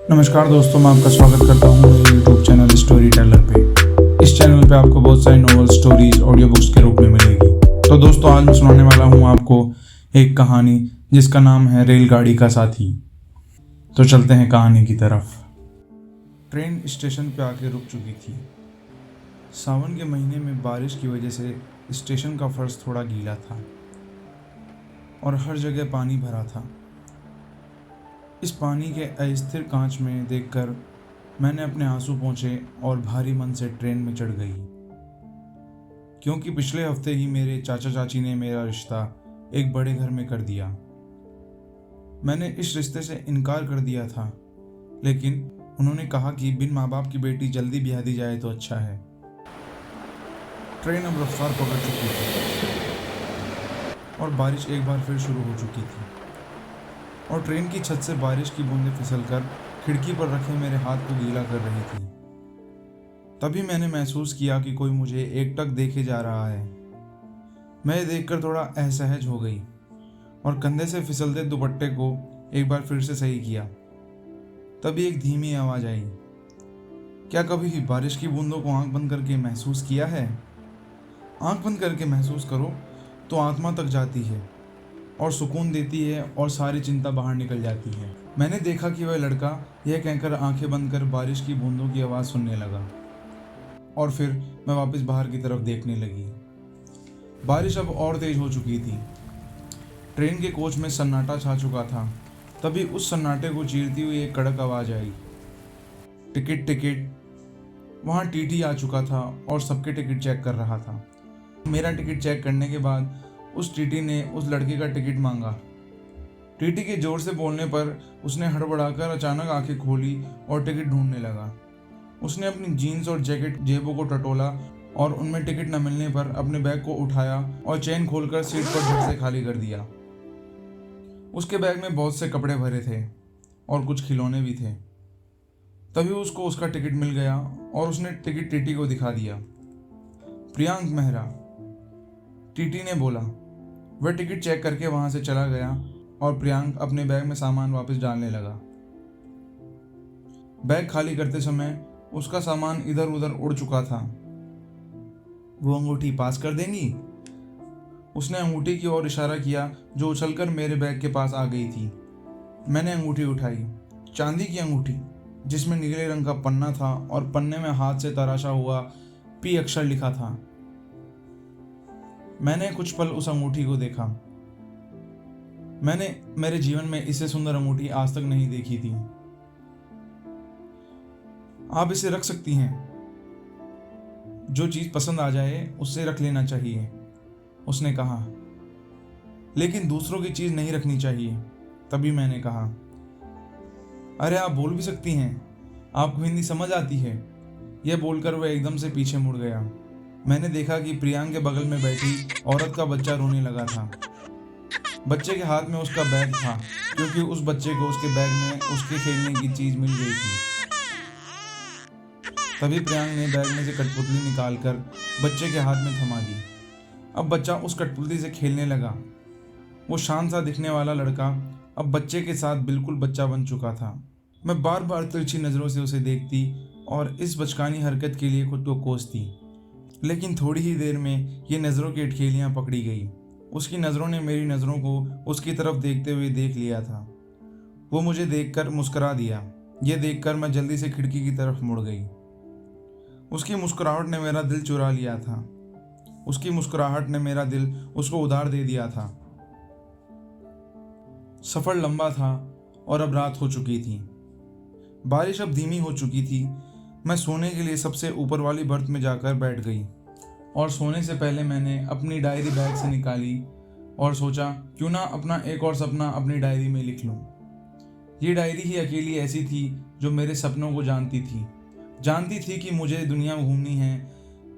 नमस्कार दोस्तों, मैं आपका स्वागत करता हूँ मेरे यूट्यूब चैनल स्टोरी टेलर पे। इस चैनल पे आपको बहुत सारी नॉवल स्टोरीज ऑडियो बुक्स के रूप में मिलेगी। तो दोस्तों, आज मैं सुनाने वाला हूँ आपको एक कहानी जिसका नाम है रेलगाड़ी का साथी। तो चलते हैं कहानी की तरफ। ट्रेन स्टेशन पे आके रुक चुकी थी। सावन के महीने में बारिश की वजह से स्टेशन का फर्श थोड़ा गीला था और हर जगह पानी भरा था। इस पानी के अस्थिर कांच में देखकर मैंने अपने आंसू पोंछे और भारी मन से ट्रेन में चढ़ गई, क्योंकि पिछले हफ्ते ही मेरे चाचा चाची ने मेरा रिश्ता एक बड़े घर में कर दिया। मैंने इस रिश्ते से इनकार कर दिया था, लेकिन उन्होंने कहा कि बिन माँ बाप की बेटी जल्दी ब्याह दी जाए तो अच्छा है। ट्रेन अब रफ्तार पकड़ चुकी थी और बारिश एक बार फिर शुरू हो चुकी थी और ट्रेन की छत से बारिश की बूंदें फिसलकर खिड़की पर रखे मेरे हाथ को गीला कर रही थी। तभी मैंने महसूस किया कि कोई मुझे एकटक देखे जा रहा है। मैं देखकर थोड़ा असहज हो गई और कंधे से फिसलते दुपट्टे को एक बार फिर से सही किया। तभी एक धीमी आवाज आई, क्या कभी बारिश की बूंदों को आंख बंद करके महसूस किया है? आंख बंद करके महसूस करो तो आत्मा तक जाती है और सुकून देती है और सारी चिंता बाहर निकल जाती है। मैंने देखा कि वह लड़का यह कहकर आंखें बंद कर बारिश की बूंदों की आवाज़ सुनने लगा और फिर मैं वापस बाहर की तरफ देखने लगी। बारिश अब और तेज हो चुकी थी। ट्रेन के कोच में सन्नाटा छा चुका था। तभी उस सन्नाटे को चीरती हुई एक कड़क आवाज़ आई, टिकट टिकट। वहाँ टीटी आ चुका था और सबके टिकट चेक कर रहा था। मेरा टिकट चेक करने के बाद उस टीटी ने उस लड़के का टिकट मांगा। टीटी के जोर से बोलने पर उसने हड़बड़ाकर अचानक आंखें खोली और टिकट ढूंढने लगा। उसने अपनी जीन्स और जैकेट जेबों को टटोला और उनमें टिकट न मिलने पर अपने बैग को उठाया और चेन खोलकर सीट पर झट से खाली कर दिया। उसके बैग में बहुत से कपड़े भरे थे और कुछ खिलौने भी थे। तभी उसको उसका टिकट मिल गया और उसने टिकट टीटी को दिखा दिया। प्रियांक मेहरा, टीटी ने बोला। वह टिकट चेक करके वहां से चला गया और प्रियांक अपने बैग में सामान वापस डालने लगा। बैग खाली करते समय उसका सामान इधर उधर उड़ चुका था। वो अंगूठी पास कर देंगी? उसने अंगूठी की ओर इशारा किया जो उछलकर मेरे बैग के पास आ गई थी। मैंने अंगूठी उठाई, चांदी की अंगूठी जिसमें नीले रंग का पन्ना था और पन्ने में हाथ से तराशा हुआ पी अक्षर लिखा था। मैंने कुछ पल उस अंगूठी को देखा। मैंने मेरे जीवन में इससे सुंदर अंगूठी आज तक नहीं देखी थी। आप इसे रख सकती हैं। जो चीज पसंद आ जाए उससे रख लेना चाहिए, उसने कहा। लेकिन दूसरों की चीज नहीं रखनी चाहिए। तभी मैंने कहा, अरे आप बोल भी सकती हैं, आपको हिंदी समझ आती है। यह बोलकर वह एकदम से पीछे मुड़ गया। मैंने देखा कि प्रियांक के बगल में बैठी औरत का बच्चा रोने लगा था। बच्चे के हाथ में उसका बैग था, क्योंकि उस बच्चे को उसके बैग में उसके खेलने की चीज मिल गई थी। तभी प्रियांक ने बैग में से कठपुतली निकालकर बच्चे के हाथ में थमा दी। अब बच्चा उस कठपुतली से खेलने लगा। वो शांत सा दिखने वाला लड़का अब बच्चे के साथ बिल्कुल बच्चा बन चुका था। मैं बार बार तिरछी नजरों से उसे देखती और इस बचकानी हरकत के लिए खुद को कोसती, लेकिन थोड़ी ही देर में ये नज़रों की अटखेलियाँ पकड़ी गई। उसकी नज़रों ने मेरी नज़रों को उसकी तरफ देखते हुए देख लिया था। वो मुझे देखकर मुस्कुरा दिया। ये देखकर मैं जल्दी से खिड़की की तरफ मुड़ गई। उसकी मुस्कुराहट ने मेरा दिल चुरा लिया था। उसकी मुस्कुराहट ने मेरा दिल उसको उधार दे दिया था। सफ़र लंबा था और अब रात हो चुकी थी। बारिश अब धीमी हो चुकी थी। मैं सोने के लिए सबसे ऊपर वाली बर्थ में जाकर बैठ गई और सोने से पहले मैंने अपनी डायरी बैग से निकाली और सोचा क्यों ना अपना एक और सपना अपनी डायरी में लिख लूं। ये डायरी ही अकेली ऐसी थी जो मेरे सपनों को जानती थी कि मुझे दुनिया घूमनी है,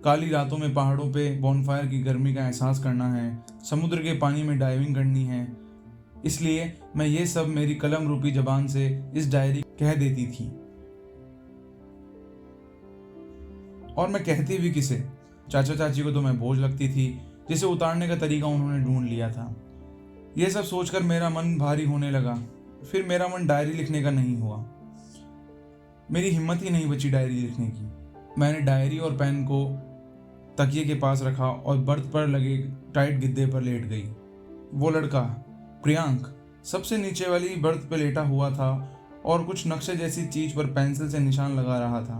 काली रातों में पहाड़ों पे बॉनफायर की गर्मी का एहसास करना है, समुद्र के पानी में डाइविंग करनी है। इसलिए मैं ये सब मेरी कलम रूपी जबान से इस डायरी कह देती थी। और मैं कहती भी किसे? चाचा चाची को तो मैं बोझ लगती थी जिसे उतारने का तरीका उन्होंने ढूंढ लिया था। यह सब सोचकर मेरा मन भारी होने लगा। फिर मेरा मन डायरी लिखने का नहीं हुआ। मेरी हिम्मत ही नहीं बची डायरी लिखने की। मैंने डायरी और पेन को तकिए के पास रखा और बर्थ पर लगे टाइट गद्दे पर लेट गई। वो लड़का प्रियांक सबसे नीचे वाली बर्थ पर लेटा हुआ था और कुछ नक्शे जैसी चीज पर पेंसिल से निशान लगा रहा था।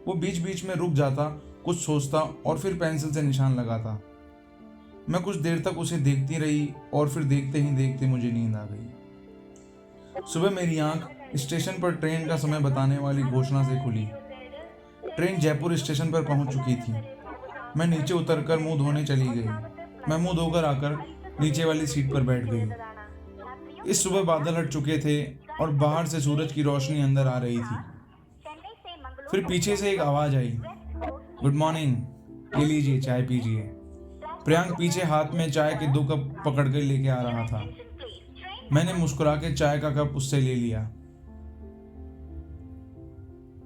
वो बीच बीच में रुक जाता, कुछ सोचता और फिर पेंसिल से निशान लगाता। मैं कुछ देर तक उसे देखती रही और फिर देखते ही देखते मुझे नींद आ गई। सुबह मेरी आंख स्टेशन पर ट्रेन का समय बताने वाली घोषणा से खुली। ट्रेन जयपुर स्टेशन पर पहुंच चुकी थी। मैं नीचे उतरकर मुंह धोने चली गई। मैं मुंह धोकर आकर नीचे वाली सीट पर बैठ गई। इस सुबह बादल हट चुके थे और बाहर से सूरज की रोशनी अंदर आ रही थी। फिर पीछे से एक आवाज आई, गुड मॉर्निंग, ये लीजिए चाय पीजिए। प्रियांक पीछे हाथ में चाय के 2 कप पकड़ कर लेके आ रहा था। मैंने मुस्कुरा के चाय का कप उससे ले लिया।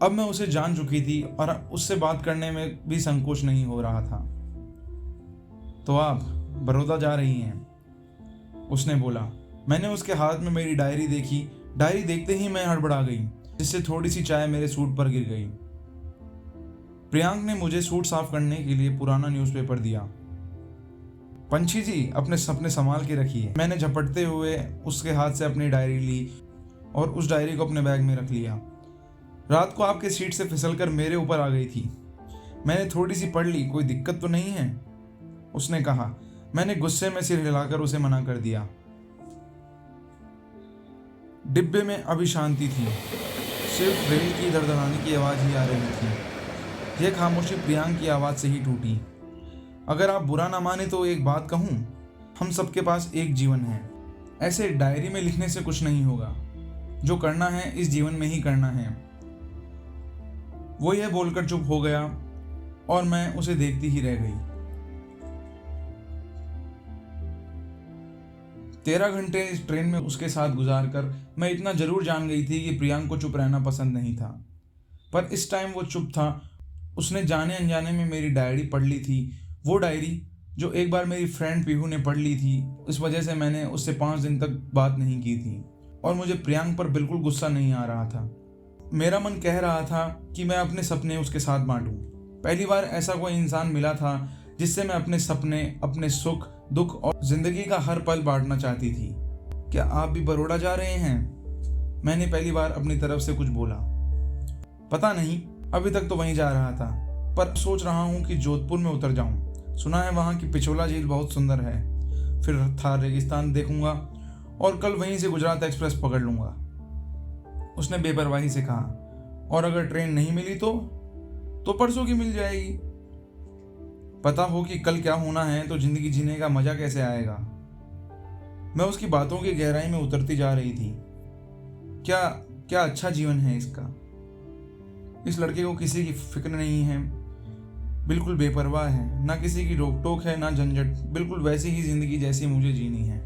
अब मैं उसे जान चुकी थी और उससे बात करने में भी संकोच नहीं हो रहा था। तो आप बड़ौदा जा रही हैं? उसने बोला। मैंने उसके हाथ में मेरी डायरी देखी। डायरी देखते ही मैं हड़बड़ा गई, जिससे थोड़ी सी चाय मेरे सूट पर गिर गई। प्रियांक ने मुझे सूट साफ करने के लिए पुराना न्यूज़पेपर दिया। पंछी जी, अपने सपने संभाल के रखिए। मैंने झपटते हुए उसके हाथ से अपनी डायरी ली और उस डायरी को अपने बैग में रख लिया। रात को आपके सीट से फिसलकर मेरे ऊपर आ गई थी। मैंने थोड़ी सी पढ़ ली, कोई दिक्कत तो नहीं है? उसने कहा। मैंने गुस्से में सिर हिलाकर उसे मना कर दिया। डिब्बे में अभी शांति थी, सिर्फ रेल की धड़धड़ाने की आवाज़ ही आ रही थी। यह खामोशी प्रियांक की आवाज़ से ही टूटी। अगर आप बुरा ना माने तो एक बात कहूँ, हम सबके पास एक जीवन है। ऐसे डायरी में लिखने से कुछ नहीं होगा। जो करना है इस जीवन में ही करना है। वो यह बोलकर चुप हो गया और मैं उसे देखती ही रह गई। 13 घंटे इस ट्रेन में उसके साथ गुजार कर मैं इतना जरूर जान गई थी कि प्रियांक को चुप रहना पसंद नहीं था। पर इस टाइम वो चुप था। उसने जाने अनजाने में मेरी डायरी पढ़ ली थी। वो डायरी जो एक बार मेरी फ्रेंड पीहू ने पढ़ ली थी। इस वजह से मैंने उससे 5 दिन तक बात नहीं की थी और मुझे प्रियांक पर बिल्कुल गुस्सा नहीं आ रहा था। मेरा मन कह रहा था कि मैं अपने सपने उसके साथ बांटूं। पहली बार ऐसा कोई इंसान मिला था जिससे मैं अपने सपने, अपने सुख दुख और जिंदगी का हर पल बांटना चाहती थी। क्या आप भी बड़ौदा जा रहे हैं? मैंने पहली बार अपनी तरफ से कुछ बोला। पता नहीं, अभी तक तो वहीं जा रहा था, पर सोच रहा हूँ कि जोधपुर में उतर जाऊँ। सुना है वहाँ की पिछोला झील बहुत सुंदर है। फिर थार रेगिस्तान देखूंगा और कल वहीं से गुजरात एक्सप्रेस पकड़ लूंगा। उसने बेपरवाही से कहा। और अगर ट्रेन नहीं मिली तो परसों की मिल जाएगी। पता हो कि कल क्या होना है तो जिंदगी जीने का मजा कैसे आएगा। मैं उसकी बातों की गहराई में उतरती जा रही थी। क्या अच्छा जीवन है इसका। इस लड़के को किसी की फिक्र नहीं है, बिल्कुल बेपरवाह है, ना किसी की रोक टोक है ना झंझट, बिल्कुल वैसी ही जिंदगी जैसी मुझे जीनी है।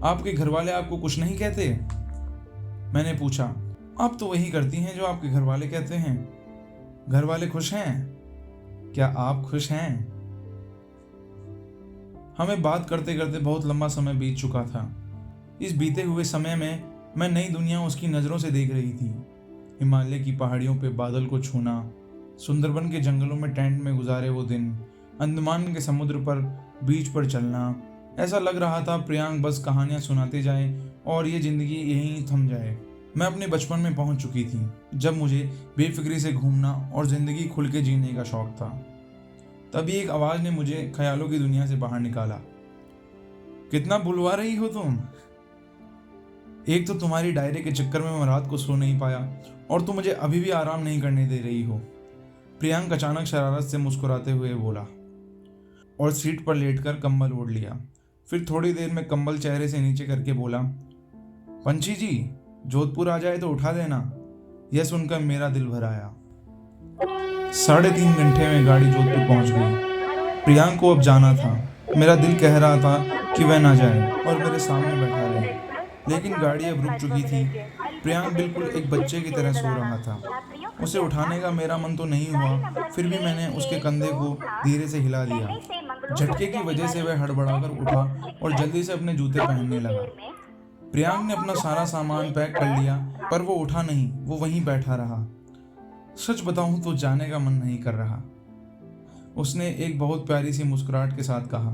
आपके घर वाले आपको कुछ नहीं कहते? मैंने पूछा। आप तो वही करती हैं जो आपके घर वाले कहते हैं। घर वाले खुश हैं? क्या आप खुश हैं? हमें बात करते करते बहुत लंबा समय बीत चुका था। इस बीते हुए समय में मैं नई दुनिया उसकी नज़रों से देख रही थी। हिमालय की पहाड़ियों पे बादल को छूना, सुंदरबन के जंगलों में टेंट में गुजारे वो दिन, अंडमान के समुद्र पर बीच पर चलना। ऐसा लग रहा था प्रियांक बस कहानियां सुनाते जाए और ये जिंदगी यहीं थम जाए। मैं अपने बचपन में पहुंच चुकी थी, जब मुझे बेफिक्री से घूमना और जिंदगी खुल के जीने का शौक था। तभी एक आवाज ने मुझे ख्यालों की दुनिया से बाहर निकाला। कितना बुलवा रही हो तुम? एक तो तुम्हारी डायरी के चक्कर में मैं रात को सो नहीं पाया और तुम मुझे अभी भी आराम नहीं करने दे रही हो। प्रियांक अचानक शरारत से मुस्कुराते हुए बोला और सीट पर लेटकर कंबल ओढ़ लिया। फिर थोड़ी देर में कंबल चेहरे से नीचे करके बोला, पंछी जी, जोधपुर आ जाए तो उठा देना। यह सुनकर मेरा दिल भर आया। 3.5 घंटे में गाड़ी जोधपुर पहुंच गई। प्रियांक को अब जाना था। मेरा दिल कह रहा था कि वह ना जाए और मेरे सामने बैठा रहे, लेकिन गाड़ी अब रुक चुकी थी। प्रियांक बिल्कुल एक बच्चे की तरह सो रहा था। उसे उठाने का मेरा मन तो नहीं हुआ, फिर भी मैंने उसके कंधे को धीरे से हिला दिया। झटके की वजह से वह हड़बड़ाकर उठा और जल्दी से अपने जूते पहनने लगा। प्रियांक ने अपना सारा सामान पैक कर लिया, पर वो उठा नहीं, वो वहीं बैठा रहा। सच बताऊं तो जाने का मन नहीं कर रहा, उसने एक बहुत प्यारी सी मुस्कुराहट के साथ कहा।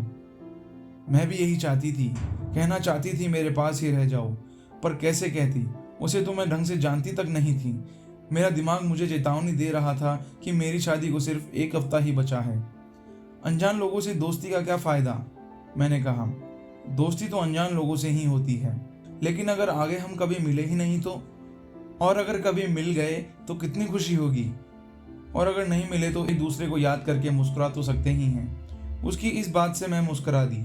मैं भी यही चाहती थी, कहना चाहती थी मेरे पास ही रह जाओ, पर कैसे कहती, उसे तो मैं ढंग से जानती तक नहीं थी। मेरा दिमाग मुझे चेतावनी दे रहा था कि मेरी शादी को सिर्फ 1 हफ्ता ही बचा है। अनजान लोगों से दोस्ती का क्या फ़ायदा, मैंने कहा। दोस्ती तो अनजान लोगों से ही होती है, लेकिन अगर आगे हम कभी मिले ही नहीं तो? और अगर कभी मिल गए तो कितनी खुशी होगी। और अगर नहीं मिले तो एक दूसरे को याद करके मुस्कुरा तो सकते ही हैं। उसकी इस बात से मैं मुस्कुरा दी।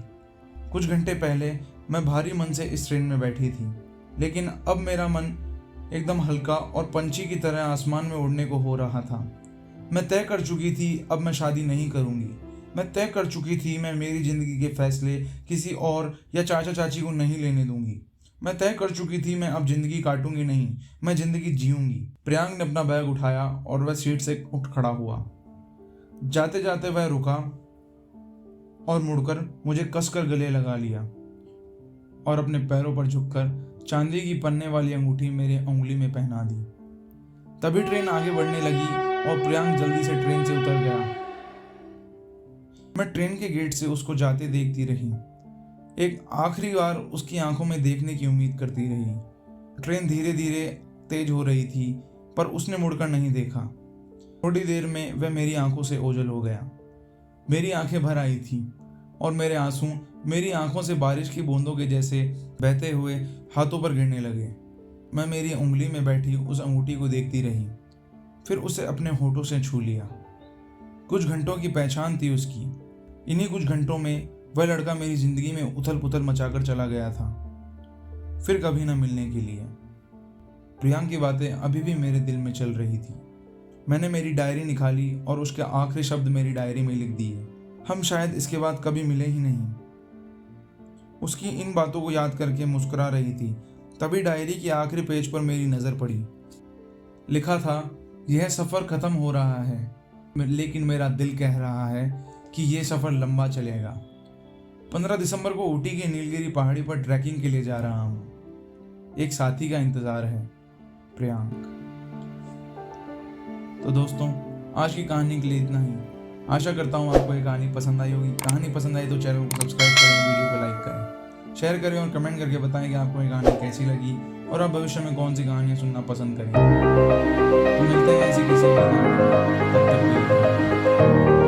कुछ घंटे पहले मैं भारी मन से इस ट्रेन में बैठी थी, लेकिन अब मेरा मन एकदम हल्का और पंछी की तरह आसमान में उड़ने को हो रहा था। मैं तय कर चुकी थी अब मैं शादी नहीं करूंगी। मैं तय कर चुकी थी मैं मेरी ज़िंदगी के फैसले किसी और या चाचा चाची को नहीं लेने दूंगी। मैं तय कर चुकी थी मैं अब ज़िंदगी काटूंगी नहीं, मैं ज़िंदगी जीऊंगी। प्रियांक ने अपना बैग उठाया और वह सीट से उठ खड़ा हुआ। जाते जाते वह रुका और मुड़कर मुझे कसकर गले लगा लिया और अपने पैरों पर झुककर चांदी की पन्ने वाली अंगूठी मेरे उंगली में पहना दी। तभी ट्रेन आगे बढ़ने लगी और प्रियांक जल्दी से ट्रेन से उतर गया। मैं ट्रेन के गेट से उसको जाते देखती रही, एक आखिरी बार उसकी आंखों में देखने की उम्मीद करती रही। ट्रेन धीरे धीरे तेज हो रही थी, पर उसने मुड़कर नहीं देखा। थोड़ी देर में वह मेरी आंखों से ओझल हो गया। मेरी आंखें भर आई थी और मेरे आंसू मेरी आंखों से बारिश की बूंदों के जैसे बहते हुए हाथों पर गिरने लगे। मैं मेरी उंगली में बैठी उस अंगूठी को देखती रही, फिर उसे अपने होठों से छू लिया। कुछ घंटों की पहचान थी उसकी। इन्हीं कुछ घंटों में वह लड़का मेरी जिंदगी में उथल पुथल मचाकर चला गया था, फिर कभी न मिलने के लिए। प्रियांक की बातें अभी भी मेरे दिल में चल रही थी। मैंने मेरी डायरी निकाली और उसके आखिरी शब्द मेरी डायरी में लिख दिए, हम शायद इसके बाद कभी मिले ही नहीं। उसकी इन बातों को याद करके मुस्कुरा रही थी, तभी डायरी के आखिरी पेज पर मेरी नज़र पड़ी। लिखा था, यह सफ़र ख़त्म हो रहा है, लेकिन मेरा दिल कह रहा है कि यह सफ़र लंबा चलेगा। 15 दिसंबर को ऊटी की नीलगिरी पहाड़ी पर ट्रैकिंग के लिए जा रहा हूँ। एक साथी का इंतज़ार है, प्रियांक। तो दोस्तों, आज की कहानी के लिए इतना ही। आशा करता हूँ आपको ये कहानी पसंद आई होगी। कहानी पसंद आई तो चैनल को सब्सक्राइब करें, वीडियो को लाइक करें, शेयर करें और कमेंट करके बताएं कि आपको ये कहानी कैसी लगी और आप भविष्य में कौन सी कहानियाँ सुनना पसंद करेंगे। तो मिलते हैं ऐसी किसी भी कहानी में। तब तक के लिए।